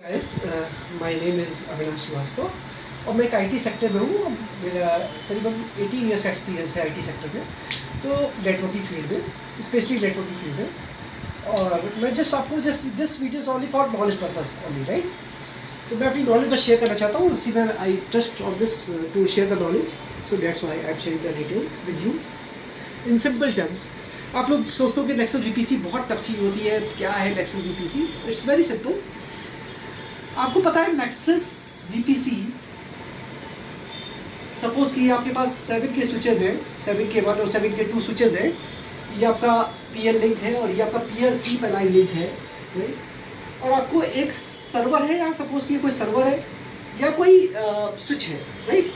Guys, my name is Avinash Srivastava और मैं एक आईटी सेक्टर में हूँ। मेरा करीबन 18 ईयर्स का एक्सपीरियंस है आईटी सेक्टर में, तो नेटवर्किंग फील्ड में, स्पेशली नेटवर्किंग फील्ड में। और मैं आपको this video is only for knowledge purpose only, right. तो मैं अपनी नॉलेज बस शेयर करना चाहता हूँ, उसी में I trust on this to share the knowledge, so that's why I am sharing the details with you in simple terms. आप लोग सोचते हो कि नेक्सल वीपीसी बहुत टफ चीज़ होती है, क्या है नेक्सल वीपीसी? It's very simple. आपको पता है नेक्सस वीपीसी, सपोज कि आपके पास 7 के स्विचेस हैं, 7 के 1 और 7 के 2 स्विचेस हैं। ये आपका पीएल लिंक है और ये आपका पीएल 3 लाइन लिंक है, राइट। और आपको एक सर्वर है, या सपोज कि कोई सर्वर है या कोई स्विच है, राइट।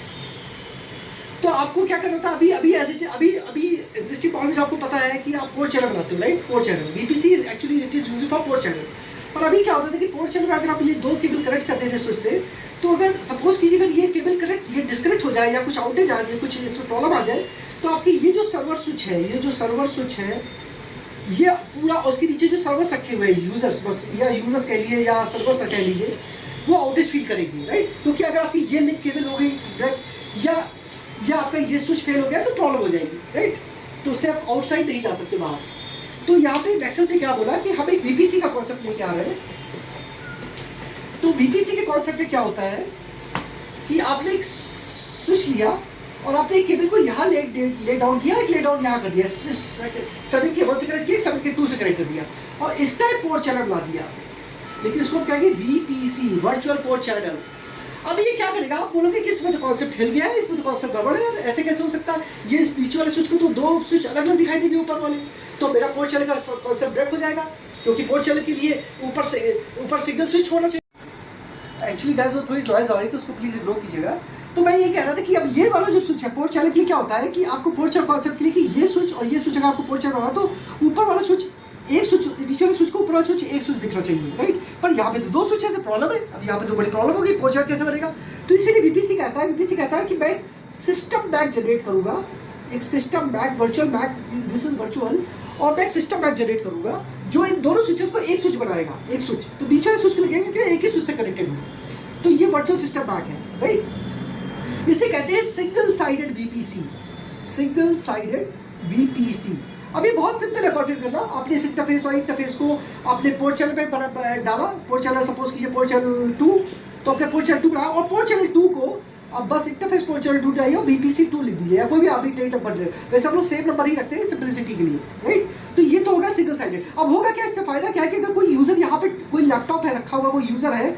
तो आपको क्या करना था अभी एग्जिस्टिंग प्रॉब्लम आपको पता है कि आप पोर्ट चैनल बनाते हो, right. Port channel VPC actually it is used for port channel. पर अभी क्या होता था कि पोर्ट चैनल में अगर आप ये 2 केबल कनेक्ट करते थे स्विच से, तो अगर सपोज कीजिए अगर ये केबल कनेक्ट ये डिस्कनेक्ट हो जाए या कुछ आउटेज आ जाए, कुछ इसमें प्रॉब्लम आ जाए, तो आपके ये जो सर्वर स्विच है, ये पूरा उसके नीचे जो सर्वर्स रखे हुए हैं यूजर्स, बस या यूजर्स कह लीजिए या सर्वर्स कह लीजिए, वो आउटेज फील करेगी, राइट। क्योंकि अगर आपकी ये लिंक केबल हो गई या आपका ये स्विच फेल हो गया तो प्रॉब्लम हो जाएगी, राइट। तो उससे आप आउटसाइड नहीं जा सकते बाहर। तो यहाँ पे नेक्सस ने क्या बोला कि हम एक वीपीसी का कॉन्सेप्ट लेके आ रहे हैं। तो वीपीसी के कॉन्सेप्ट में क्या होता है कि आपने एक स्विच लिया और आपने एक केबल को यहाँ ले डाउन किया, एक ले डाउन यहाँ कर दिया, 7 के 1 से कनेक्ट किया, 7 के 2 से कनेक्ट कर दिया और इसका एक पोर्ट चैनल बना दिया। लेकिन इसको हम कहेंगे वीपीसी, वर्चुअल पोर्ट चैनल। अब ये क्या करेगा? आप बोलोगे कि इसमें तो कॉन्सेप्ट हिल गया है, इसमें तो कॉन्सेप्ट गड़बड़ है, ऐसे कैसे हो सकता है? ये बीच वाले स्विच को तो 2 स्विच अलग अलग दिखाई देंगे ऊपर वाले, तो मेरा पोर्ट चैनल का कॉन्सेप्ट ब्रेक हो जाएगा, क्योंकि पोर्ट चैनल के लिए ऊपर सिग्नल स्विच होना चाहिए। एक्चुअली गाइस वो थोड़ी नॉइज आ रही थी, उसको प्लीज इग्नोर कीजिएगा। तो मैं ये कह रहा था कि अब ये वाला जो स्विच है पोर्ट चैनल के लिए, क्या होता है कि आपको पोर्ट चैनल कॉन्सेप्ट के लिए कि ये स्विच और ये स्विच अगर आपको पोर्ट चैनल होना, तो ऊपर वाला स्विच एक स्विच, नीचे वाले स्विच को ऊपर वाला स्विच एक स्विच दिखना चाहिए, राइट। पर यहाँ पे तो 2 स्विच है, प्रॉब्लम है। अब यहाँ पे तो बड़ी प्रॉब्लम होगी, पोर्ट चैनल कैसे बनेगा? तो इसीलिए वीपीसी कहता है कि मैं सिस्टम मैक जनरेट करूंगा, एक system MAC, virtual MAC, this is virtual, और मैं सिस्टम मैक जनरेट करूंगा जो इन दोनों स्विचेस को एक स्विच बनाएगा, एक स्विच। तो बीच वाले स्विच को लगेगा कि एक ही स्विच से कनेक्टेड होगा, तो ये वर्चुअल सिस्टम मैक है, राइट। इसे कहते हैं single sided VPC, single sided VPC. अभी बहुत सिंपल है कॉन्फ़िगर करना। आपने इस इंटरफेस और इंटरफेस को आपने पोर्ट चैनल पे डाला, पोर्ट चैनल सपोज कीजिए पोर्ट चैनल 2, तो आपने पोर्ट चैनल 2 बनाया और पोर्ट चैनल 2 को अब बस इंटरफेस पोर्ट चैनल 2 डालिए और वीपीसी 2 लिख दीजिए, या कोई भी आर्बिट्रेरी नंबर ले। वैसे हम लोग सेम नंबर ही रखते हैं सिंपलिसिटी के लिए, राइट। तो ये तो होगा सिंगल साइडेड। अब होगा क्या, इससे फायदा क्या है कि अगर कोई यूजर यहाँ पे कोई लैपटॉप है रखा हुआ, कोई यूजर है